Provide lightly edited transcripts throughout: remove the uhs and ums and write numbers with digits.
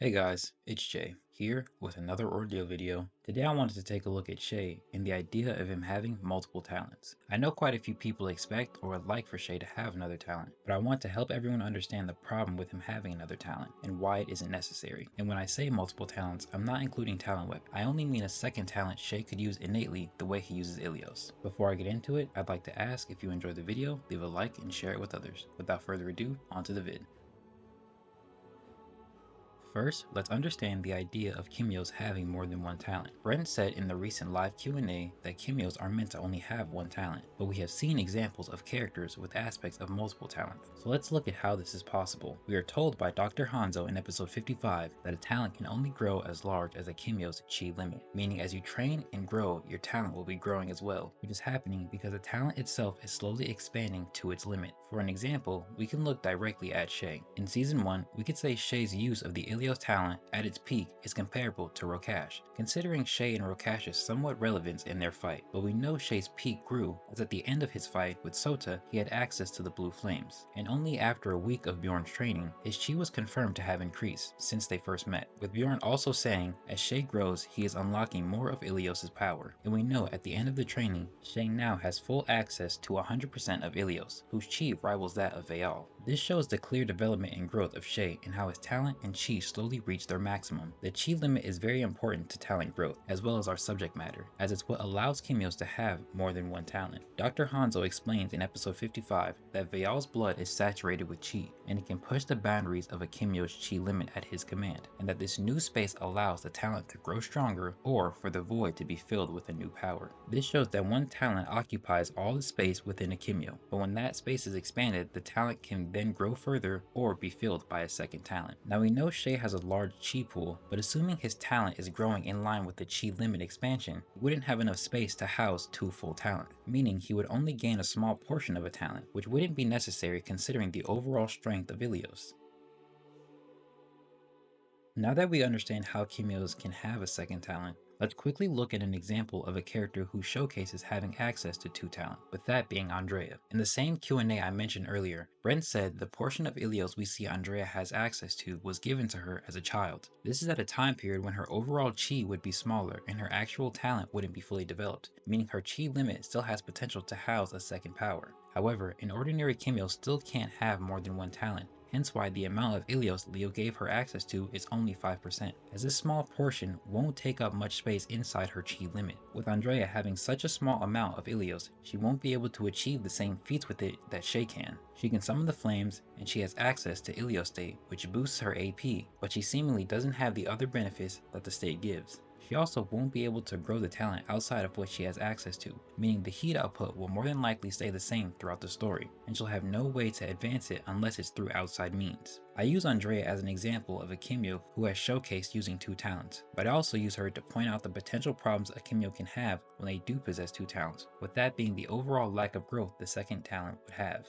Hey guys, it's Jay, here with another Ordeal video. Today I wanted to take a look at Shay and the idea of him having multiple talents. I know quite a few people expect or would like for Shay to have another talent, but I want to help everyone understand the problem with him having another talent and why it isn't necessary. And when I say multiple talents, I'm not including talent weapon. I only mean a second talent Shay could use innately the way he uses Ilios. Before I get into it, I'd like to ask if you enjoyed the video, leave a like and share it with others. Without further ado, onto the vid. First, let's understand the idea of Kimios having more than one talent. Brent said in the recent live Q&A that Kimios are meant to only have one talent, but we have seen examples of characters with aspects of multiple talents. So let's look at how this is possible. We are told by Dr. Hanzo in episode 55 that a talent can only grow as large as a Kimios chi limit, meaning as you train and grow, your talent will be growing as well, which is happening because the talent itself is slowly expanding to its limit. For an example, we can look directly at Shay. In season 1, we could say Shay's use of the Ilios talent at its peak is comparable to Rokash, considering Shay and Rokash's somewhat relevance in their fight, but we know Shay's peak grew as at the end of his fight with Sota he had access to the blue flames, and only after a week of Bjorn's training his chi was confirmed to have increased since they first met, with Bjorn also saying as Shay grows he is unlocking more of Ilios' power, and we know at the end of the training Shay now has full access to 100% of Ilios, whose chi rivals that of Vaal. This shows the clear development and growth of Shay and how his talent and chi slowly reach their maximum. The chi limit is very important to talent growth, as well as our subject matter, as it's what allows Kimios to have more than one talent. Dr. Hanzo explains in episode 55 that Vaal's blood is saturated with chi, and it can push the boundaries of a Kimios chi limit at his command, and that this new space allows the talent to grow stronger or for the void to be filled with a new power. This shows that one talent occupies all the space within a Kimio, but when that space is expanded, the talent can then grow further or be filled by a second talent. Now we know Shay has a large chi pool, but assuming his talent is growing in line with the chi limit expansion, he wouldn't have enough space to house two full talents, meaning he would only gain a small portion of a talent, which wouldn't be necessary considering the overall strength of Ilios. Now that we understand how Kimios can have a second talent, let's quickly look at an example of a character who showcases having access to two talent, with that being Andrea. In the same Q&A I mentioned earlier, Brent said the portion of Ilios we see Andrea has access to was given to her as a child. This is at a time period when her overall chi would be smaller and her actual talent wouldn't be fully developed, meaning her chi limit still has potential to house a second power. However, an ordinary Kimio still can't have more than one talent, hence why the amount of Ilios Leo gave her access to is only 5%, as this small portion won't take up much space inside her chi limit. With Andrea having such a small amount of Ilios, she won't be able to achieve the same feats with it that Shay can. She can summon the flames, and she has access to Ilios state, which boosts her AP, but she seemingly doesn't have the other benefits that the state gives. She also won't be able to grow the talent outside of what she has access to, meaning the heat output will more than likely stay the same throughout the story, and she'll have no way to advance it unless it's through outside means. I use Andrea as an example of a Kimio who has showcased using two talents, but I also use her to point out the potential problems a Kimio can have when they do possess two talents, with that being the overall lack of growth the second talent would have.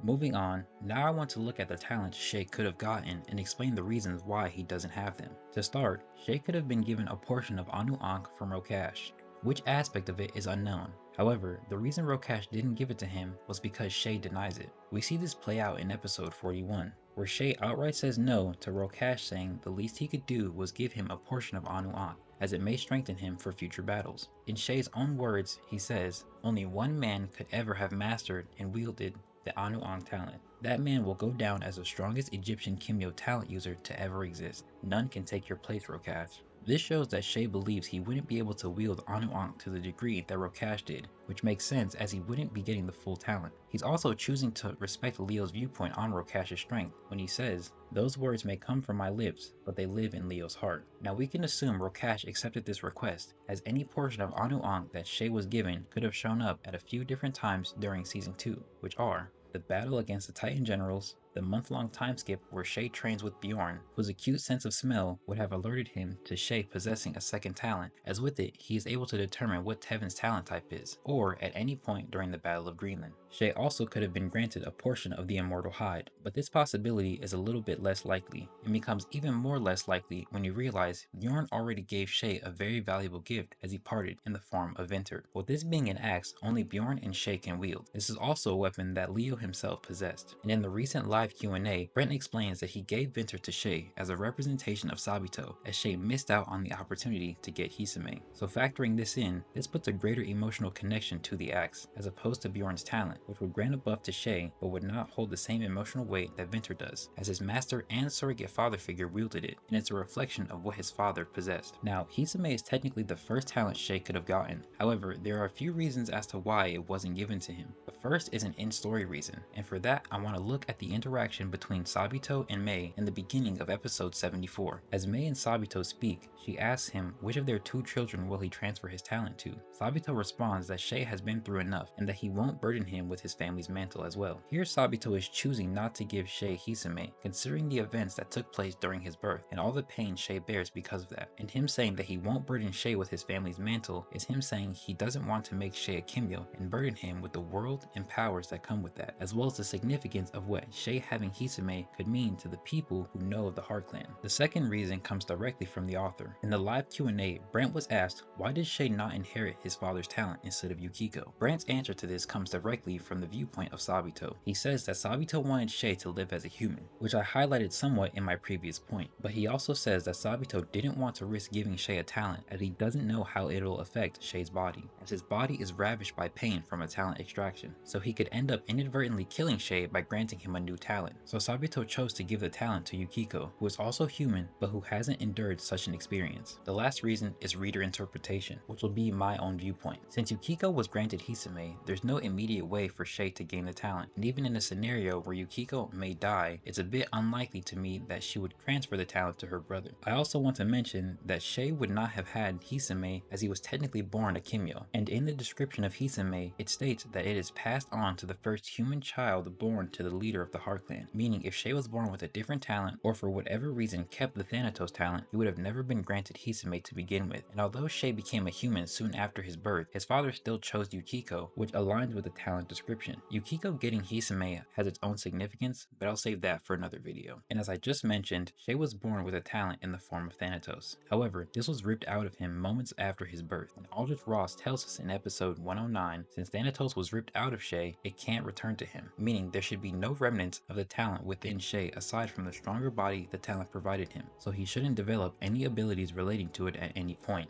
Moving on, now I want to look at the talents Shay could have gotten and explain the reasons why he doesn't have them. To start, Shay could have been given a portion of Anu Ankh from Rokash. Which aspect of it is unknown. However, the reason Rokash didn't give it to him was because Shay denies it. We see this play out in episode 41, where Shay outright says no to Rokash, saying the least he could do was give him a portion of Anu Ankh, as it may strengthen him for future battles. In Shay's own words, he says, "Only one man could ever have mastered and wielded the Anu Ankh talent. That man will go down as the strongest Egyptian Kimyo talent user to ever exist. None can take your place, Rokash." This shows that Shay believes he wouldn't be able to wield Anu Ankh to the degree that Rokash did, which makes sense as he wouldn't be getting the full talent. He's also choosing to respect Leo's viewpoint on Rokash's strength when he says, "Those words may come from my lips, but they live in Leo's heart." Now we can assume Rokash accepted this request, as any portion of Anu Ankh that Shay was given could have shown up at a few different times during season 2, which are the battle against the Titan generals, the month-long time skip where Shay trains with Bjorn, whose acute sense of smell would have alerted him to Shay possessing a second talent, as with it, he is able to determine what Tevin's talent type is, or at any point during the Battle of Greenland. Shay also could have been granted a portion of the Immortal Hide, but this possibility is a little bit less likely, and becomes even more less likely when you realize Bjorn already gave Shay a very valuable gift as he parted in the form of Vintert. With this being an axe only Bjorn and Shay can wield, this is also a weapon that Leo himself possessed, and in the recent live live Q&A, Brent explains that he gave Venter to Shay as a representation of Sabito, as Shay missed out on the opportunity to get Hisame. So factoring this in, this puts a greater emotional connection to the axe, as opposed to Bjorn's talent, which would grant a buff to Shay but would not hold the same emotional weight that Venter does, as his master and surrogate father figure wielded it, and it's a reflection of what his father possessed. Now, Hisame is technically the first talent Shay could have gotten. However, there are a few reasons as to why it wasn't given to him. The first is an in-story reason, and for that I want to look at the interaction between Sabito and Mei in the beginning of episode 74. As Mei and Sabito speak, she asks him which of their two children will he transfer his talent to. Sabito responds that Shay has been through enough and that he won't burden him with his family's mantle as well. Here Sabito is choosing not to give Shay Hisame, considering the events that took place during his birth and all the pain Shay bears because of that. And him saying that he won't burden Shay with his family's mantle is him saying he doesn't want to make Shay a Kimyo and burden him with the world and powers that come with that, as well as the significance of what Shay having Hisame could mean to the people who know of the Heart Clan. The second reason comes directly from the author. In the live Q&A, Brent was asked why did Shay not inherit his father's talent instead of Yukiko. Brent's answer to this comes directly from the viewpoint of Sabito. He says that Sabito wanted Shay to live as a human, which I highlighted somewhat in my previous point, but he also says that Sabito didn't want to risk giving Shay a talent as he doesn't know how it'll affect Shay's body, as his body is ravished by pain from a talent extraction, so he could end up inadvertently killing Shay by granting him a new talent. So Sabito chose to give the talent to Yukiko, who is also human but who hasn't endured such an experience. The last reason is reader interpretation, which will be my own viewpoint. Since Yukiko was granted Hisame, there's no immediate way for Shay to gain the talent, and even in a scenario where Yukiko may die, it's a bit unlikely to me that she would transfer the talent to her brother. I also want to mention that Shay would not have had Hisame as he was technically born a Kimyo, and in the description of Hisame, it states that it is passed on to the first human child born to the leader of the Heart Clan, meaning if Shay was born with a different talent or for whatever reason kept the Thanatos talent, he would have never been granted Hisame to begin with. And although Shay became a human soon after his birth, his father still chose Yukiko, which aligns with the talent description. Yukiko getting Hisame has its own significance, but I'll save that for another video. And as I just mentioned, Shay was born with a talent in the form of Thanatos. However, this was ripped out of him moments after his birth, and Aldrich Ross tells us in episode 109, since Thanatos was ripped out of Shay, it can't return to him, meaning there should be no remnants of the talent within Shay aside from the stronger body the talent provided him, so he shouldn't develop any abilities relating to it at any point.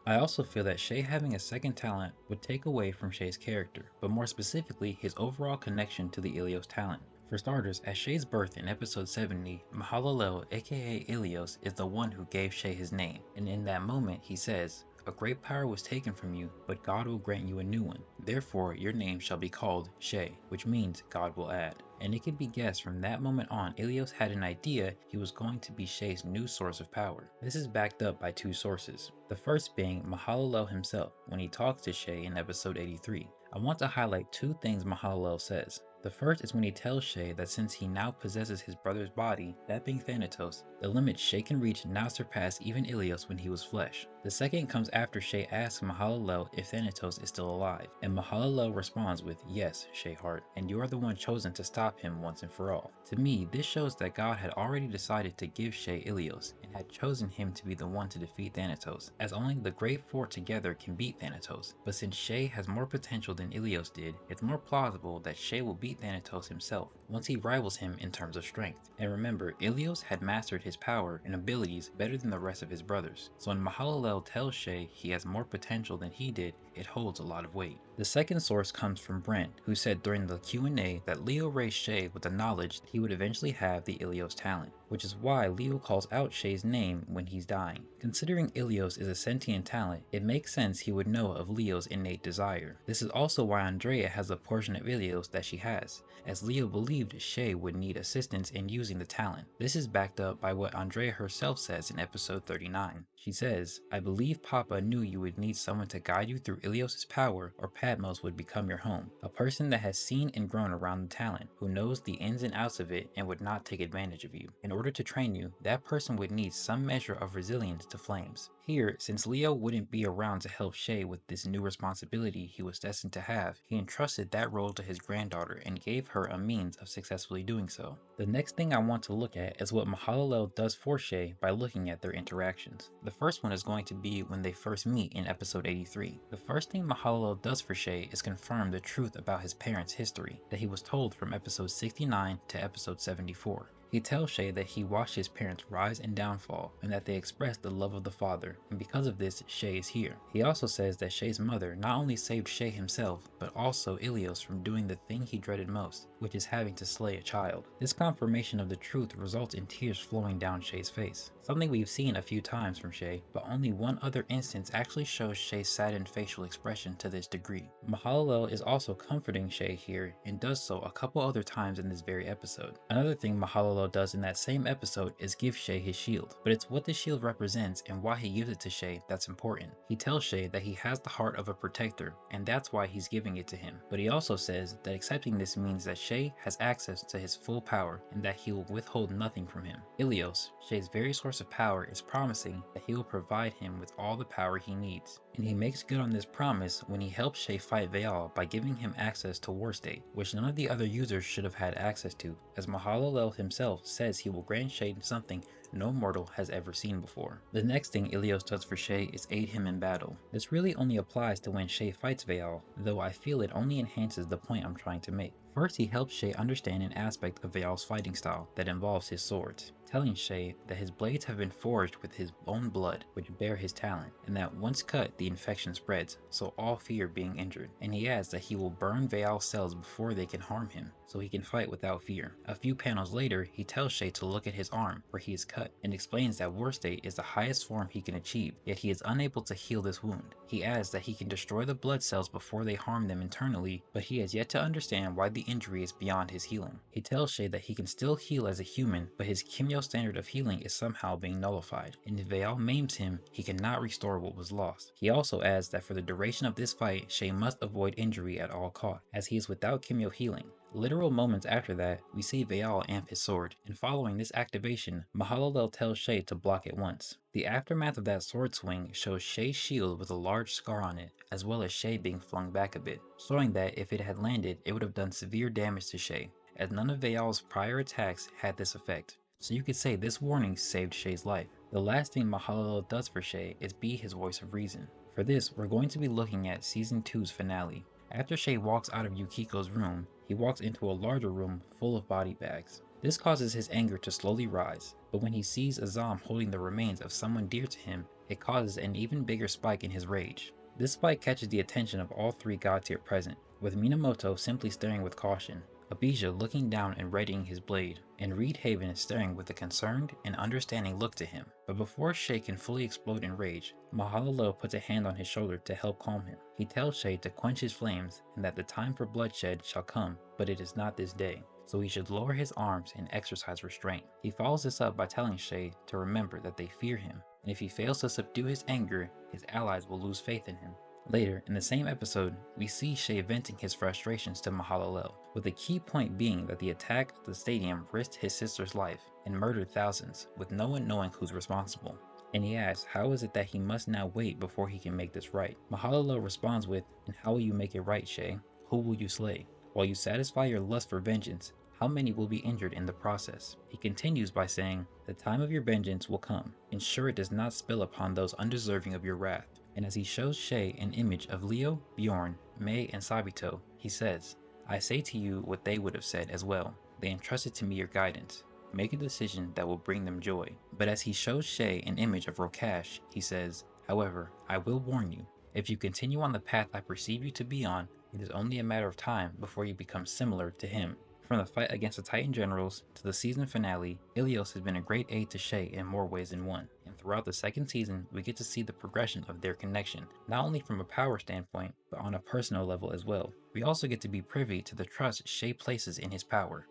I also feel that Shay having a second talent would take away from Shay's character, but more specifically his overall connection to the Ilios talent. For starters, at Shay's birth in episode 70, Mahalalel aka Ilios is the one who gave Shay his name, and in that moment he says, "A great power was taken from you, but God will grant you a new one. Therefore your name shall be called Shay," which means God will add. And it could be guessed from that moment on, Ilios had an idea he was going to be Shay's new source of power. This is backed up by two sources. The first being Mahalalel himself when he talks to Shay in episode 83. I want to highlight two things Mahalalel says. The first is when he tells Shay that since he now possesses his brother's body, that being Thanatos, the limits Shay can reach now surpass even Ilios when he was flesh. The second comes after Shay asks Mahalalel if Thanatos is still alive, and Mahalalel responds with, "Yes, Shayheart, and you are the one chosen to stop him once and for all." To me, this shows that God had already decided to give Shay Ilios, and had chosen him to be the one to defeat Thanatos, as only the Great Four together can beat Thanatos. But since Shay has more potential than Ilios did, it's more plausible that Shay will beat Thanatos himself once he rivals him in terms of strength. And remember, Ilios had mastered his power and abilities better than the rest of his brothers, so when Mahalalel tells Shay he has more potential than he did, it holds a lot of weight. The second source comes from Brent, who said during the Q&A that Leo raised Shay with the knowledge that he would eventually have the Ilios talent, which is why Leo calls out Shay's name when he's dying. Considering Ilios is a sentient talent, it makes sense he would know of Leo's innate desire. This is also why Andrea has the portion of Ilios that she has, as Leo believed Shay would need assistance in using the talent. This is backed up by what Andrea herself says in episode 39. She says, "I believe Papa knew you would need someone to guide you through Ilios' power, or Patmos would become your home. A person that has seen and grown around the talent, who knows the ins and outs of it and would not take advantage of you. In order to train you, that person would need some measure of resilience to flames." Here, since Leo wouldn't be around to help Shay with this new responsibility he was destined to have, he entrusted that role to his granddaughter and gave her a means of successfully doing so. The next thing I want to look at is what Mahalalel does for Shay by looking at their interactions. The first one is going to be when they first meet in episode 83. The first thing Mahalalo does for Shay is confirm the truth about his parents' history that he was told from episode 69 to episode 74. He tells Shay that he watched his parents' rise and downfall and that they expressed the love of the father, and because of this, Shay is here. He also says that Shay's mother not only saved Shay himself, but also Ilios from doing the thing he dreaded most, which is having to slay a child. This confirmation of the truth results in tears flowing down Shay's face, something we've seen a few times from Shay, but only one other instance actually shows Shay's saddened facial expression to this degree. Mahalalo is also comforting Shay here and does so a couple other times in this very episode. Another thing Mahalalo does in that same episode is give Shay his shield, but it's what the shield represents and why he gives it to Shay that's important. He tells Shay that he has the heart of a protector, and that's why he's giving it to him, but he also says that accepting this means that Shay has access to his full power and that he will withhold nothing from him. Ilios, Shay's very source of power, is promising that he will provide him with all the power he needs, and he makes good on this promise when he helps Shay fight Veal by giving him access to War State, which none of the other users should have had access to, as Mahalalel himself says he will grant Shay something no mortal has ever seen before. The next thing Ilios does for Shay is aid him in battle. This really only applies to when Shay fights Veal, though I feel it only enhances the point I'm trying to make. First, he helps Shay understand an aspect of Veal's fighting style that involves his swords, telling Shay that his blades have been forged with his own blood, which bear his talent, and that once cut, the infection spreads, so all fear being injured. And he adds that he will burn Veal's cells before they can harm him, so he can fight without fear. A few panels later, he tells Shay to look at his arm, where he is cut, and explains that War State is the highest form he can achieve, yet he is unable to heal this wound. He adds that he can destroy the blood cells before they harm them internally, but he has yet to understand why the injury is beyond his healing. He tells Shay that he can still heal as a human, but his Kimyo standard of healing is somehow being nullified, and if Veal maims him, he cannot restore what was lost. He also adds that for the duration of this fight, Shay must avoid injury at all costs, as he is without Kimyo healing. Literal moments after that, we see Veal amp his sword, and following this activation, Mahalalel tells Shay to block it once. The aftermath of that sword swing shows Shay's shield with a large scar on it, as well as Shay being flung back a bit, showing that if it had landed, it would have done severe damage to Shay, as none of Veal's prior attacks had this effect. So you could say this warning saved Shay's life. The last thing Mahalalel does for Shay is be his voice of reason. For this, we're going to be looking at Season 2's finale. After Shay walks out of Yukiko's room, he walks into a larger room full of body bags. This causes his anger to slowly rise, but when he sees Azam holding the remains of someone dear to him, it causes an even bigger spike in his rage. This spike catches the attention of all three god tier present, with Minamoto simply staring with caution, Abijah looking down and readying his blade, and Reed Haven staring with a concerned and understanding look to him. But before Shay can fully explode in rage, Mahalalel puts a hand on his shoulder to help calm him. He tells Shay to quench his flames and that the time for bloodshed shall come, but it is not this day, so he should lower his arms and exercise restraint. He follows this up by telling Shay to remember that they fear him, and if he fails to subdue his anger, his allies will lose faith in him. Later, in the same episode, we see Shay venting his frustrations to Mahalalel, with the key point being that the attack at the stadium risked his sister's life and murdered thousands, with no one knowing who's responsible. And he asks how is it that he must now wait before he can make this right. Mahalalel responds with, "And how will you make it right, Shay? Who will you slay? While you satisfy your lust for vengeance, how many will be injured in the process?" He continues by saying, "The time of your vengeance will come. Ensure it does not spill upon those undeserving of your wrath." And as he shows Shay an image of Leo, Bjorn, Mei, and Sabito, he says, "I say to you what they would have said as well. They entrusted to me your guidance. Make a decision that will bring them joy." But as he shows Shay an image of Rokash, he says, "However, I will warn you, if you continue on the path I perceive you to be on, it is only a matter of time before you become similar to him." From the fight against the Titan generals to the season finale, Ilios has been a great aid to Shay in more ways than one, and throughout the second season we get to see the progression of their connection, not only from a power standpoint, but on a personal level as well. We also get to be privy to the trust Shay places in his power.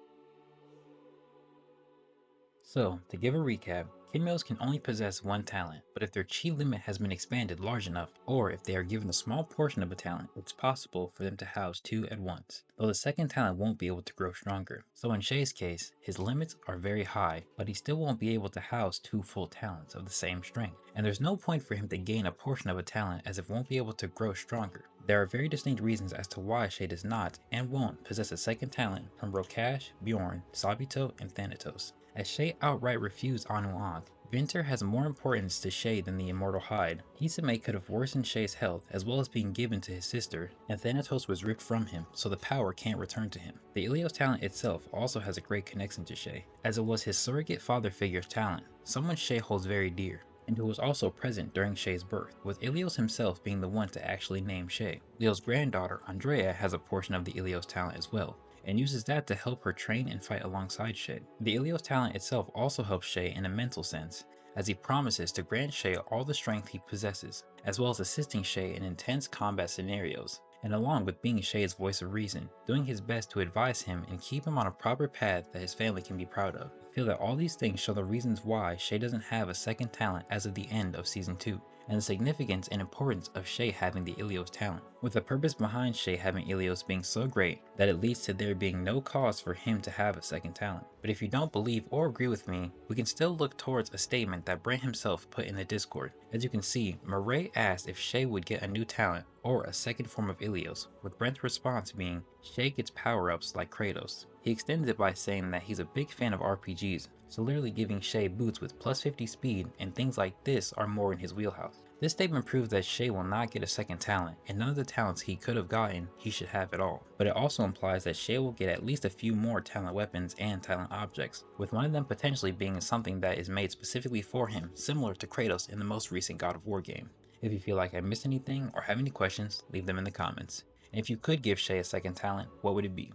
So, to give a recap, Kinmos can only possess one talent, but if their chi limit has been expanded large enough, or if they are given a small portion of a talent, it's possible for them to house two at once, though the second talent won't be able to grow stronger. So in Shay's case, his limits are very high, but he still won't be able to house two full talents of the same strength, and there's no point for him to gain a portion of a talent as it won't be able to grow stronger. There are very distinct reasons as to why Shay does not, and won't, possess a second talent from Rokash, Bjorn, Sabito, and Thanatos. As Shay outright refused Anu Ankh, Vinter has more importance to Shay than the immortal hide. Kisame could have worsened Shay's health as well as being given to his sister, and Thanatos was ripped from him, so the power can't return to him. The Ilios talent itself also has a great connection to Shay, as it was his surrogate father figure's talent, someone Shay holds very dear, and who was also present during Shay's birth, with Ilios himself being the one to actually name Shay. Leo's granddaughter, Andrea, has a portion of the Ilios talent as well, and uses that to help her train and fight alongside Shay. The Ilios talent itself also helps Shay in a mental sense, as he promises to grant Shay all the strength he possesses, as well as assisting Shay in intense combat scenarios, and along with being Shay's voice of reason, doing his best to advise him and keep him on a proper path that his family can be proud of. I feel that all these things show the reasons why Shay doesn't have a second talent as of the end of Season 2, and the significance and importance of Shay having the Ilios talent, with the purpose behind Shay having Ilios being so great that it leads to there being no cause for him to have a second talent. But if you don't believe or agree with me, we can still look towards a statement that Brent himself put in the Discord. As you can see, Murray asked if Shay would get a new talent or a second form of Ilios, with Brent's response being, Shay gets power-ups like Kratos. He extended it by saying that he's a big fan of RPGs, so literally giving Shay boots with plus 50 speed and things like this are more in his wheelhouse. This statement proves that Shay will not get a second talent, and none of the talents he could have gotten, he should have at all. But it also implies that Shay will get at least a few more talent weapons and talent objects, with one of them potentially being something that is made specifically for him, similar to Kratos in the most recent God of War game. If you feel like I missed anything or have any questions, leave them in the comments. And if you could give Shay a second talent, what would it be?